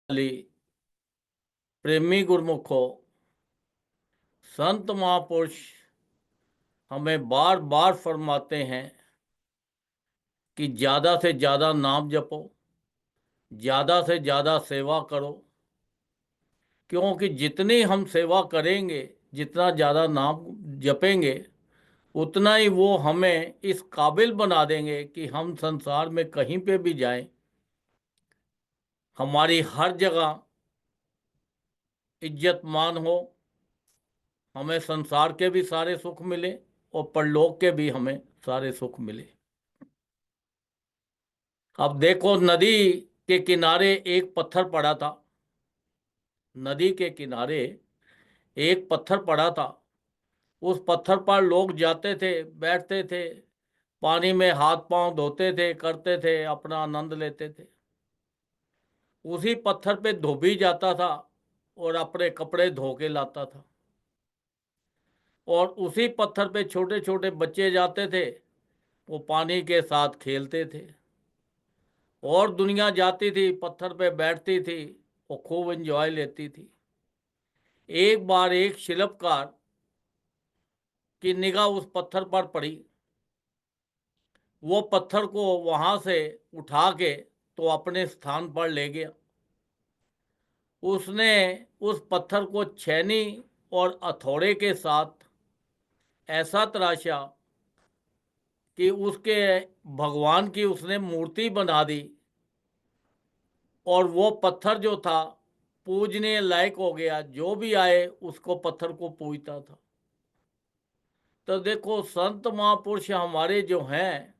वाली प्रेमी गुरमुखों, संत महापुरुष हमें बार बार फरमाते हैं कि ज़्यादा से ज़्यादा नाम जपो, ज़्यादा से ज़्यादा सेवा करो। क्योंकि जितनी हम सेवा करेंगे, जितना ज़्यादा नाम जपेंगे, उतना ही वो हमें इस काबिल बना देंगे कि हम संसार में कहीं पे भी जाएं, हमारी हर जगह इज्जत मान हो, हमें संसार के भी सारे सुख मिले और परलोक के भी हमें सारे सुख मिले। अब देखो, नदी के किनारे एक पत्थर पड़ा था। नदी के किनारे एक पत्थर पड़ा था। उस पत्थर पर लोग जाते थे, बैठते थे, पानी में हाथ पांव धोते थे, करते थे, अपना आनंद लेते थे। उसी पत्थर पे धोबी जाता था और अपने कपड़े धो के लाता था। और उसी पत्थर पे छोटे छोटे बच्चे जाते थे, वो पानी के साथ खेलते थे। और दुनिया जाती थी, पत्थर पे बैठती थी, वो खूब एंजॉय लेती थी। एक बार एक शिल्पकार की निगाह उस पत्थर पर पड़ी। वो पत्थर को वहां से उठा के तो अपने स्थान पर ले गया। उसने उस पत्थर को छेनी और हथौड़े के साथ ऐसा तराशा कि उसके भगवान की उसने मूर्ति बना दी। और वो पत्थर जो था पूजने लायक हो गया। जो भी आए उसको पत्थर को पूजता था। तो देखो, संत महापुरुष हमारे जो हैं,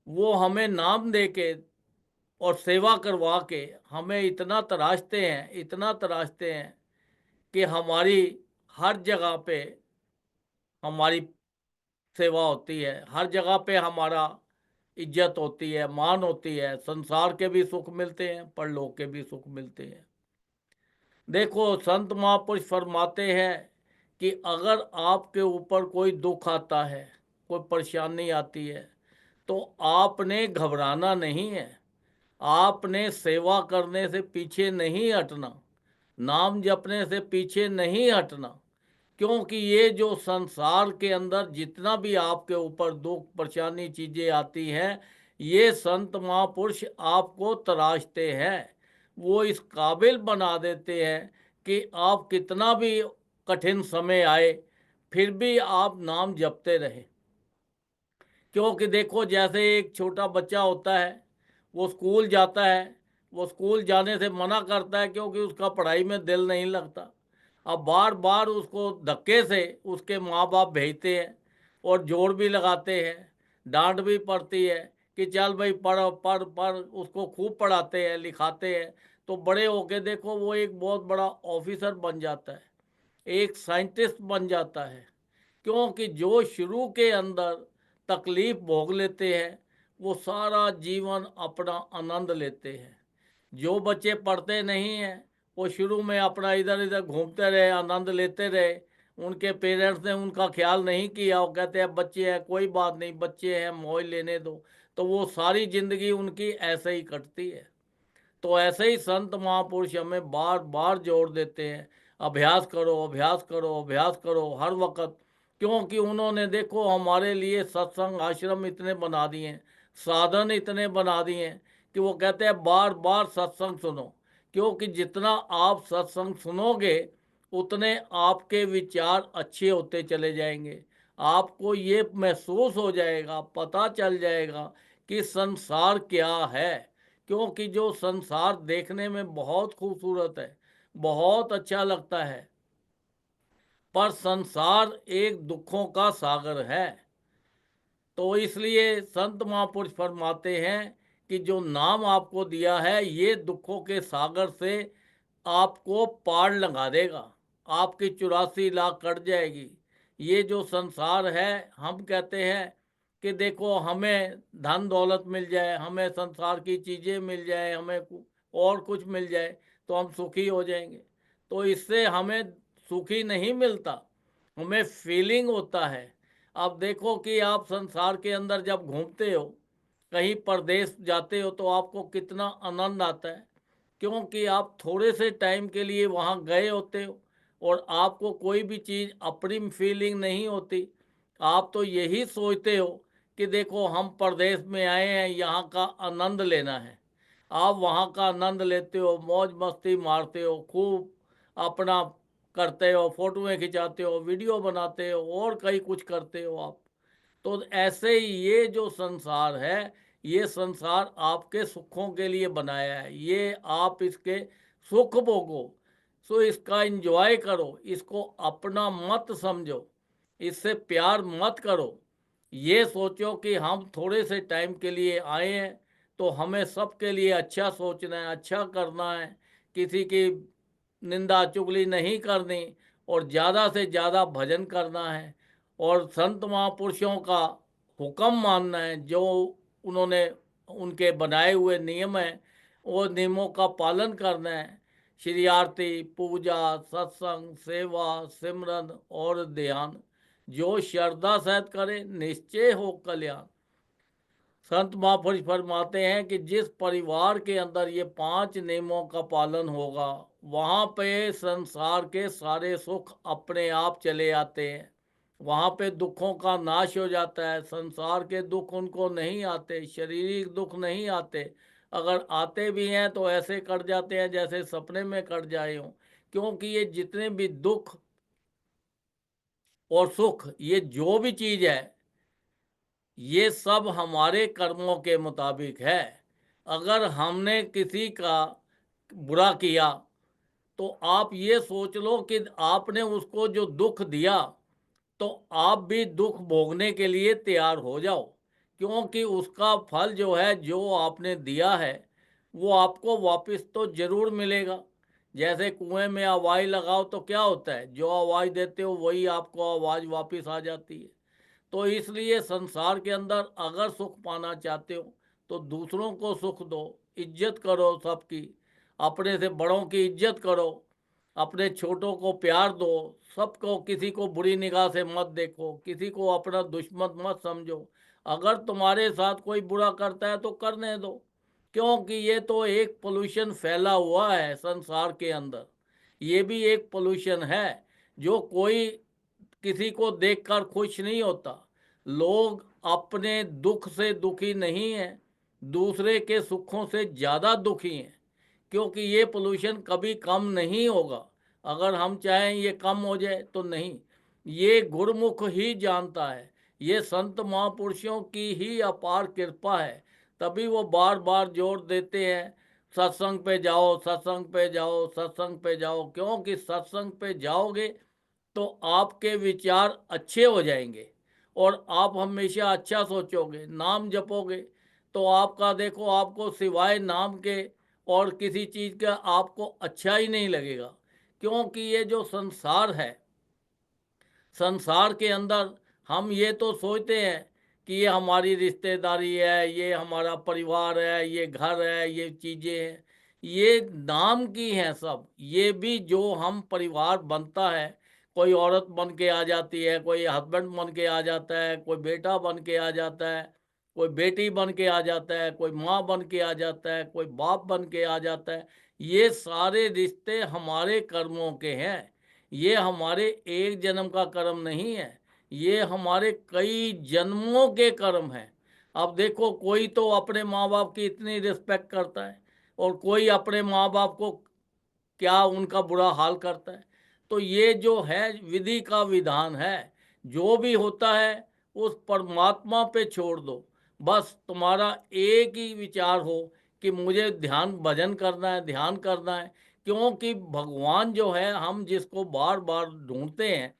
वो हमें नाम दे के और सेवा करवा के हमें इतना तराशते हैं, इतना तराशते हैं कि हमारी हर जगह पे हमारी सेवा होती है, हर जगह पे हमारा इज्जत होती है, मान होती है। संसार के भी सुख मिलते हैं, परलोक के भी सुख मिलते हैं। देखो, संत महापुरुष फरमाते हैं कि अगर आपके ऊपर कोई दुख आता है, कोई परेशानी आती है, तो आपने घबराना नहीं है। आपने सेवा करने से पीछे नहीं हटना, नाम जपने से पीछे नहीं हटना। क्योंकि ये जो संसार के अंदर जितना भी आपके ऊपर दुख परेशानी चीज़ें आती हैं, ये संत महापुरुष आपको तराशते हैं। वो इस काबिल बना देते हैं कि आप कितना भी कठिन समय आए, फिर भी आप नाम जपते रहे। क्योंकि देखो, जैसे एक छोटा बच्चा होता है, वो स्कूल जाता है, वो स्कूल जाने से मना करता है क्योंकि उसका पढ़ाई में दिल नहीं लगता। अब बार बार उसको धक्के से उसके माँ बाप भेजते हैं और जोर भी लगाते हैं, डांट भी पड़ती है कि चल भाई पढ़ पढ़ पढ़। उसको खूब पढ़ाते हैं, लिखाते हैं। तो बड़े होके देखो, वो एक बहुत बड़ा ऑफिसर बन जाता है, एक साइंटिस्ट बन जाता है। क्योंकि जो शुरू के अंदर तकलीफ भोग लेते हैं, वो सारा जीवन अपना आनंद लेते हैं। जो बच्चे पढ़ते नहीं हैं, वो शुरू में अपना इधर इधर घूमते रहे, आनंद लेते रहे। उनके पेरेंट्स ने उनका ख्याल नहीं किया, वो कहते हैं बच्चे हैं, कोई बात नहीं, बच्चे हैं, मौज लेने दो। तो वो सारी जिंदगी उनकी ऐसे ही कटती है। तो ऐसे ही संत महापुरुष हमें बार बार जोर देते हैं, अभ्यास करो, अभ्यास करो, अभ्यास करो हर वक्त। क्योंकि उन्होंने देखो हमारे लिए सत्संग आश्रम इतने बना दिए हैं, साधन इतने बना दिए हैं कि वो कहते हैं बार बार सत्संग सुनो। क्योंकि जितना आप सत्संग सुनोगे, उतने आपके विचार अच्छे होते चले जाएंगे। आपको ये महसूस हो जाएगा, पता चल जाएगा कि संसार क्या है। क्योंकि जो संसार देखने में बहुत खूबसूरत है, बहुत अच्छा लगता है, पर संसार एक दुखों का सागर है। तो इसलिए संत महापुरुष फरमाते हैं कि जो नाम आपको दिया है, ये दुखों के सागर से आपको पार लगा देगा। आपकी 84 लाख कट जाएगी। ये जो संसार है, हम कहते हैं कि देखो हमें धन दौलत मिल जाए, हमें संसार की चीज़ें मिल जाए, हमें और कुछ मिल जाए तो हम सुखी हो जाएंगे। तो इससे हमें सुखी नहीं मिलता, हमें फीलिंग होता है। अब देखो कि आप संसार के अंदर जब घूमते हो, कहीं परदेश जाते हो, तो आपको कितना आनंद आता है। क्योंकि आप थोड़े से टाइम के लिए वहाँ गए होते हो और आपको कोई भी चीज़ अपनी फीलिंग नहीं होती। आप तो यही सोचते हो कि देखो हम परदेश में आए हैं, यहाँ का आनंद लेना है। आप वहाँ का आनंद लेते हो, मौज मस्ती मारते हो, खूब अपना करते हो, फोटोएं खिंचाते हो, वीडियो बनाते हो और कई कुछ करते हो आप। तो ऐसे ही ये जो संसार है, ये संसार आपके सुखों के लिए बनाया है। ये आप इसके सुख भोगो, सो इसका एंजॉय करो, इसको अपना मत समझो, इससे प्यार मत करो। ये सोचो कि हम थोड़े से टाइम के लिए आए हैं, तो हमें सबके लिए अच्छा सोचना है, अच्छा करना है, किसी की निंदा चुगली नहीं करनी और ज़्यादा से ज़्यादा भजन करना है और संत महापुरुषों का हुक्म मानना है। जो उन्होंने उनके बनाए हुए नियम हैं, वो नियमों का पालन करना है। श्री आरती, पूजा, सत्संग, सेवा, सिमरन और ध्यान जो श्रद्धा सहित करे, निश्चय हो कल्याण। संत महापुरुष फरमाते हैं कि जिस परिवार के अंदर ये 5 नियमों का पालन होगा, वहाँ पे संसार के सारे सुख अपने आप चले आते हैं। वहाँ पे दुखों का नाश हो जाता है। संसार के दुख उनको नहीं आते, शारीरिक दुख नहीं आते। अगर आते भी हैं तो ऐसे कट जाते हैं जैसे सपने में कट जाए हों। क्योंकि ये जितने भी दुख और सुख, ये जो भी चीज़ है, ये सब हमारे कर्मों के मुताबिक है। अगर हमने किसी का बुरा किया, तो आप ये सोच लो कि आपने उसको जो दुख दिया, तो आप भी दुख भोगने के लिए तैयार हो जाओ। क्योंकि उसका फल जो है, जो आपने दिया है, वो आपको वापस तो जरूर मिलेगा। जैसे कुएं में आवाज़ लगाओ तो क्या होता है, जो आवाज़ देते हो वही आपको आवाज़ वापस आ जाती है। तो इसलिए संसार के अंदर अगर सुख पाना चाहते हो, तो दूसरों को सुख दो, इज्जत करो सबकी, अपने से बड़ों की इज्जत करो, अपने छोटों को प्यार दो, सबको, किसी को बुरी निगाह से मत देखो, किसी को अपना दुश्मन मत समझो। अगर तुम्हारे साथ कोई बुरा करता है तो करने दो, क्योंकि ये तो एक पोल्यूशन फैला हुआ है संसार के अंदर। ये भी एक पोल्यूशन है। जो कोई किसी को देखकर खुश नहीं होता। लोग अपने दुख से दुखी नहीं हैं, दूसरे के सुखों से ज़्यादा दुखी हैं। क्योंकि ये पोल्यूशन कभी कम नहीं होगा। अगर हम चाहें ये कम हो जाए तो नहीं, ये गुरुमुख ही जानता है। ये संत महापुरुषों की ही अपार कृपा है। तभी वो बार बार जोर देते हैं, सत्संग पे जाओ, सत्संग पे जाओ, सत्संग पे जाओ। क्योंकि सत्संग पे जाओगे तो आपके विचार अच्छे हो जाएंगे और आप हमेशा अच्छा सोचोगे, नाम जपोगे, तो आपका देखो, आपको सिवाय नाम के और किसी चीज़ का आपको अच्छा ही नहीं लगेगा। क्योंकि ये जो संसार है, संसार के अंदर हम ये तो सोचते हैं कि ये हमारी रिश्तेदारी है, ये हमारा परिवार है, ये घर है, ये चीज़ें हैं, ये नाम की हैं सब। ये भी जो हम परिवार बनता है, कोई औरत बन के आ जाती है, कोई हस्बैंड बन के आ जाता है, कोई बेटा बन के आ जाता है, कोई बेटी बन के आ जाता है, कोई माँ बन के आ जाता है, कोई बाप बन के आ जाता है। ये सारे रिश्ते हमारे कर्मों के हैं। ये हमारे एक जन्म का कर्म नहीं है, ये हमारे कई जन्मों के कर्म हैं। अब देखो, कोई तो अपने माँ बाप की इतनी रिस्पेक्ट करता है और कोई अपने माँ बाप को क्या उनका बुरा हाल करता है। तो ये जो है विधि का विधान है। जो भी होता है उस परमात्मा पे छोड़ दो। बस तुम्हारा एक ही विचार हो कि मुझे ध्यान भजन करना है, ध्यान करना है। क्योंकि भगवान जो है, हम जिसको बार बार ढूंढते हैं,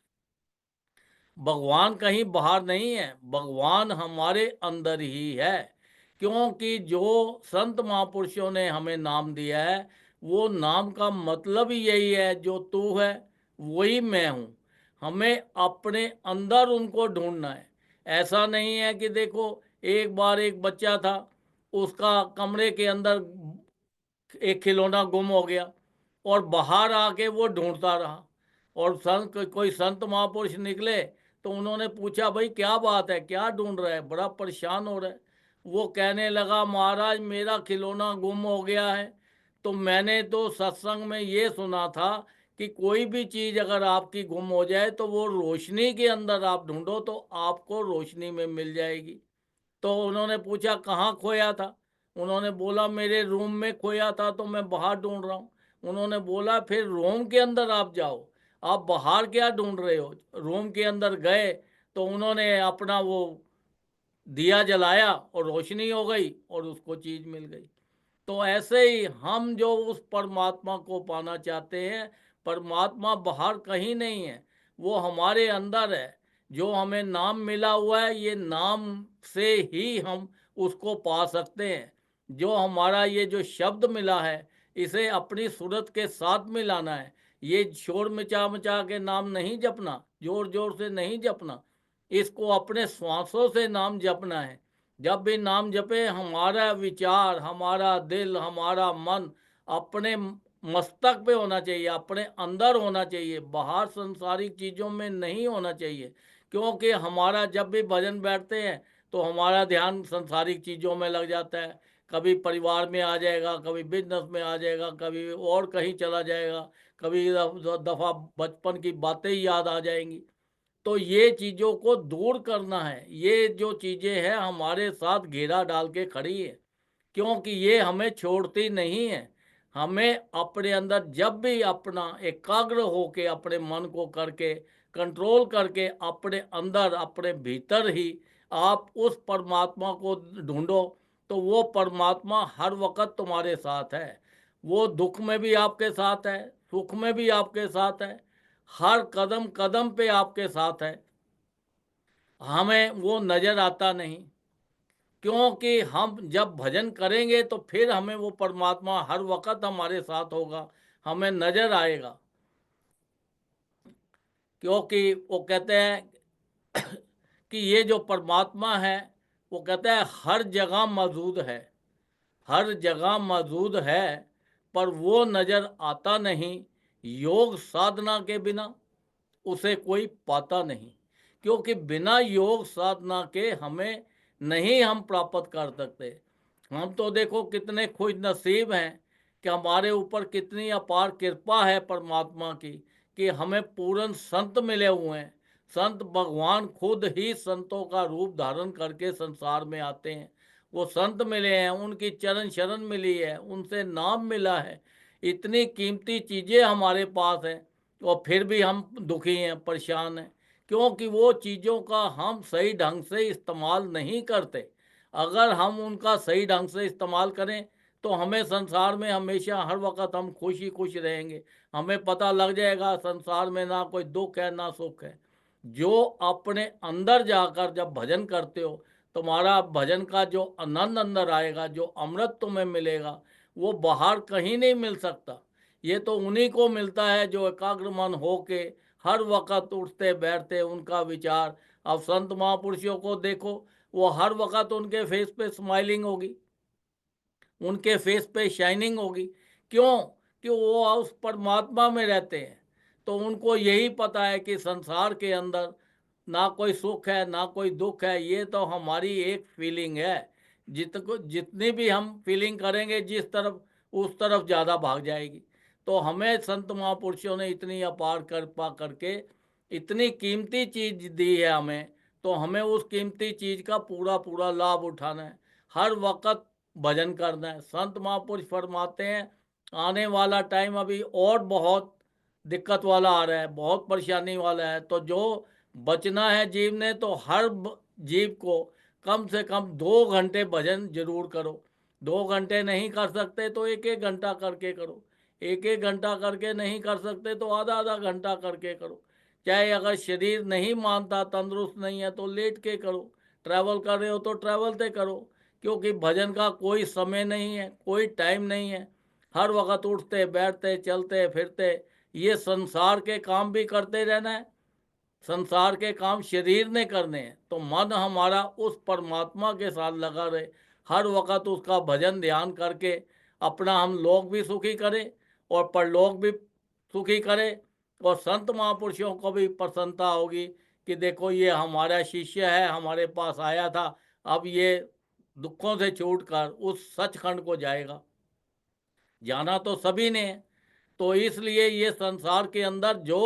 भगवान कहीं बाहर नहीं है, भगवान हमारे अंदर ही है। क्योंकि जो संत महापुरुषों ने हमें नाम दिया है, वो नाम का मतलब ही यही है, जो तू है वही मैं हूँ। हमें अपने अंदर उनको ढूंढना है। ऐसा नहीं है कि देखो, एक बार एक बच्चा था, उसका कमरे के अंदर एक खिलौना गुम हो गया और बाहर आके वो ढूंढता रहा। और संत, कोई संत महापुरुष निकले तो उन्होंने पूछा, भाई क्या बात है, क्या ढूंढ रहा है, बड़ा परेशान हो रहा है। वो कहने लगा, महाराज मेरा खिलौना गुम हो गया है, तो मैंने तो सत्संग में ये सुना था कि कोई भी चीज़ अगर आपकी गुम हो जाए तो वो रोशनी के अंदर आप ढूंढो तो आपको रोशनी में मिल जाएगी। तो उन्होंने पूछा कहाँ खोया था? उन्होंने बोला मेरे रूम में खोया था तो मैं बाहर ढूंढ रहा हूँ। उन्होंने बोला फिर रूम के अंदर आप जाओ, आप बाहर क्या ढूंढ रहे हो? रूम के अंदर गए तो उन्होंने अपना वो दिया जलाया और रोशनी हो गई और उसको चीज़ मिल गई। तो ऐसे ही हम जो उस परमात्मा को पाना चाहते हैं, परमात्मा बाहर कहीं नहीं है, वो हमारे अंदर है। जो हमें नाम मिला हुआ है, ये नाम से ही हम उसको पा सकते हैं। जो हमारा ये जो शब्द मिला है, इसे अपनी सूरत के साथ मिलाना है। ये शोर मचा मचा के नाम नहीं जपना, जोर जोर से नहीं जपना, इसको अपने श्वासों से नाम जपना है। जब भी नाम जपे हमारा विचार, हमारा दिल, हमारा मन अपने मस्तक पे होना चाहिए, अपने अंदर होना चाहिए, बाहर संसारिक चीज़ों में नहीं होना चाहिए। क्योंकि हमारा जब भी भजन बैठते हैं तो हमारा ध्यान संसारिक चीज़ों में लग जाता है। कभी परिवार में आ जाएगा, कभी बिजनेस में आ जाएगा, कभी और कहीं चला जाएगा, कभी दफ़ा बचपन की बातें ही याद आ जाएंगी। तो ये चीज़ों को दूर करना है। ये जो चीज़ें हैं हमारे साथ घेरा डाल के खड़ी है, क्योंकि ये हमें छोड़ती नहीं है। हमें अपने अंदर जब भी अपना एकाग्र होके अपने मन को करके कंट्रोल करके अपने अंदर अपने भीतर ही आप उस परमात्मा को ढूंढो तो वो परमात्मा हर वक्त तुम्हारे साथ है। वो दुख में भी आपके साथ है, सुख में भी आपके साथ है, हर कदम कदम पे आपके साथ है। हमें वो नज़र आता नहीं, क्योंकि हम जब भजन करेंगे तो फिर हमें वो परमात्मा हर वक्त हमारे साथ होगा, हमें नज़र आएगा। क्योंकि वो कहते हैं कि ये जो परमात्मा है, वो कहता है हर जगह मौजूद है, हर जगह मौजूद है, पर वो नज़र आता नहीं। योग साधना के बिना उसे कोई पाता नहीं। क्योंकि बिना योग साधना के हमें नहीं हम प्राप्त कर सकते। हम तो देखो कितने खुश नसीब हैं कि हमारे ऊपर कितनी अपार कृपा है परमात्मा की कि हमें पूर्ण संत मिले हुए हैं। संत भगवान खुद ही संतों का रूप धारण करके संसार में आते हैं। वो संत मिले हैं, उनकी चरण शरण मिली है, उनसे नाम मिला है। इतनी कीमती चीज़ें हमारे पास हैं और फिर भी हम दुखी हैं, परेशान हैं, क्योंकि वो चीज़ों का हम सही ढंग से इस्तेमाल नहीं करते। अगर हम उनका सही ढंग से इस्तेमाल करें तो हमें संसार में हमेशा हर वक्त हम खुश ही खुश रहेंगे। हमें पता लग जाएगा संसार में ना कोई दुख है ना सुख है। जो अपने अंदर जाकर जब भजन करते हो, तुम्हारा भजन का जो आनंद अंदर आएगा, जो अमृत तुम्हें मिलेगा, वो बाहर कहीं नहीं मिल सकता। ये तो उन्हीं को मिलता है जो एकाग्र मन हो के हर वक्त उठते बैठते उनका विचार। अब संत महापुरुषों को देखो, वो हर वक्त उनके फेस पे स्माइलिंग होगी, उनके फेस पे शाइनिंग होगी। क्यों? कि वो उस परमात्मा में रहते हैं। तो उनको यही पता है कि संसार के अंदर ना कोई सुख है ना कोई दुख है, ये तो हमारी एक फीलिंग है। जितनी भी हम फीलिंग करेंगे जिस तरफ, उस तरफ ज़्यादा भाग जाएगी। तो हमें संत महापुरुषों ने इतनी अपार कृपा करके इतनी कीमती चीज़ दी है हमें, तो हमें उस कीमती चीज़ का पूरा पूरा लाभ उठाना है। हर वक्त भजन करना है। संत महापुरुष फरमाते हैं आने वाला टाइम अभी और बहुत दिक्कत वाला आ रहा है, बहुत परेशानी वाला है। तो जो बचना है जीव ने, तो हर जीव को कम से कम 2 घंटे भजन जरूर करो। 2 घंटे नहीं कर सकते तो एक एक घंटा करके करो। एक एक घंटा करके नहीं कर सकते तो आधा आधा घंटा करके करो। चाहे अगर शरीर नहीं मानता, तंदुरुस्त नहीं है, तो लेट के करो। ट्रैवल कर रहे हो तो ट्रैवल से करो। क्योंकि भजन का कोई समय नहीं है, कोई टाइम नहीं है। हर वक्त उठते बैठते चलते फिरते ये संसार के काम भी करते रहना है। संसार के काम शरीर ने करने हैं, तो मन हमारा उस परमात्मा के साथ लगा रहे। हर वक्त उसका भजन ध्यान करके अपना हम लोग भी सुखी करें और परलोक भी सुखी करें। और संत महापुरुषों को भी प्रसन्नता होगी कि देखो ये हमारा शिष्य है, हमारे पास आया था, अब ये दुखों से छूटकर उस सचखंड को जाएगा। जाना तो सभी ने है। तो इसलिए ये संसार के अंदर जो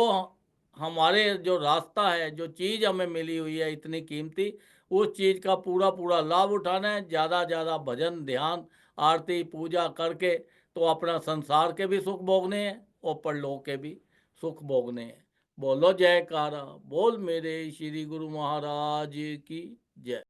हमारे जो रास्ता है, जो चीज़ हमें मिली हुई है इतनी कीमती, उस चीज़ का पूरा पूरा लाभ उठाना है। ज़्यादा ज़्यादा भजन ध्यान आरती पूजा करके तो अपना संसार के भी सुख भोगने हैं और परलोक के भी सुख भोगने हैं। बोलो जयकारा, बोल मेरे श्री गुरु महाराज की जय।